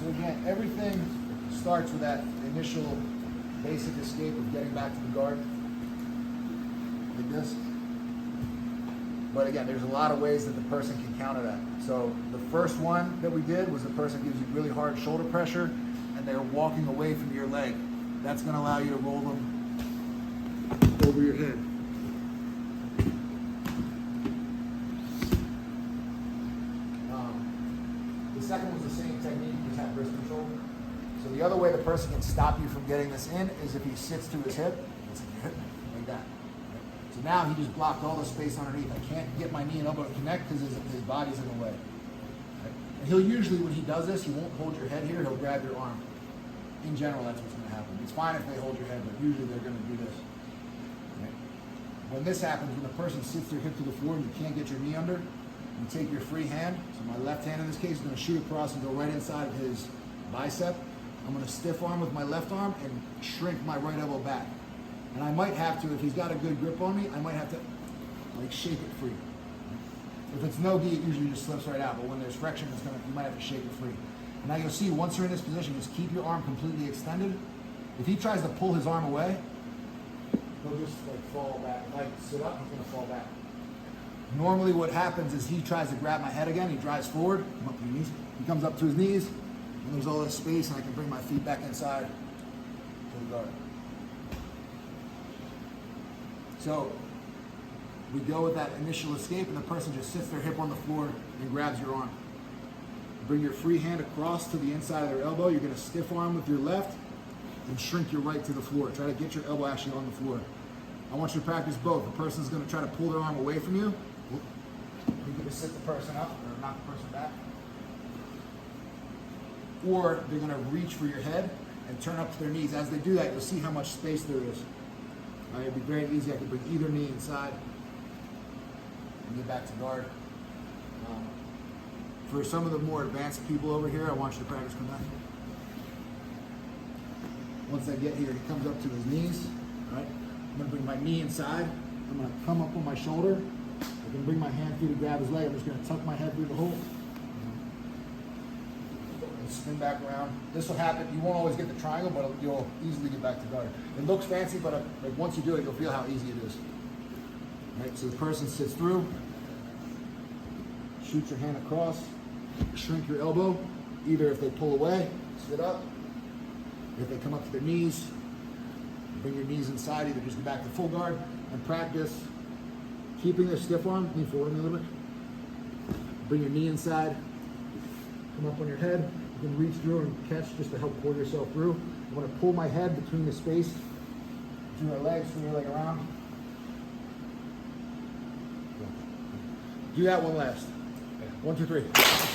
So again, everything starts with that initial basic escape of getting back to the guard, like this. But again, there's a lot of ways that the person can counter that. So the first one that we did was the person gives you really hard shoulder pressure and they're walking away from your leg. That's going to allow you to roll them over your head. The second was the same technique, just have wrist control. So the other way the person can stop you from getting this in is if he sits to his hip, like that. So now he just blocked all the space underneath. I can't get my knee and elbow to connect because his body's in the way. And he'll usually, when he does this, he won't hold your head here, he'll grab your arm. In general, that's what's going to happen. It's fine if they hold your head, but usually they're going to do this. When this happens, when the person sits their hip to the floor and you can't get your knee under, you take your free hand, so my left hand in this case is going to shoot across and go right inside of his bicep. I'm going to stiff arm with my left arm and shrink my right elbow back. And I might have to, if he's got a good grip on me, I might have to like shake it free. If it's no gi, it usually just slips right out, but when there's friction, you might have to shake it free. And now you'll see, once you're in this position, just keep your arm completely extended. If he tries to pull his arm away, he'll just like fall back. If I sit up, he's going to fall back. Normally what happens is he tries to grab my head again, he drives forward, come up to your knees. He comes up to his knees, and there's all this space, and I can bring my feet back inside to the guard. So we go with that initial escape, and the person just sits their hip on the floor and grabs your arm. Bring your free hand across to the inside of their elbow. You're going to stiff arm with your left and shrink your right to the floor. Try to get your elbow actually on the floor. I want you to practice both. The person's going to try to pull their arm away from you. You're going to sit the person up or knock the person back. Or they're going to reach for your head and turn up to their knees. As they do that, you'll see how much space there is. All right, it'd be very easy. I can bring either knee inside and get back to guard. For some of the more advanced people over here, I want you to practice come back. Once I get here, he comes up to his knees. All right, I'm going to bring my knee inside. I'm going to come up on my shoulder. I can bring my hand through to grab his leg. I'm just going to tuck my head through the hole. And spin back around. This will happen. You won't always get the triangle, but you'll easily get back to guard. It looks fancy, but like once you do it, you'll feel how easy it is. All right, so the person sits through. Shoot your hand across. Shrink your elbow. Either if they pull away, sit up. If they come up to their knees, bring your knees inside. Either just get back to full guard and practice keeping their stiff arm. Lean forward a little bit. Bring your knee inside. Come up on your head. You can reach through and catch just to help pull yourself through. I'm going to pull my head between the space between my legs, swing your leg around. Do that one last. 1, 2, 3.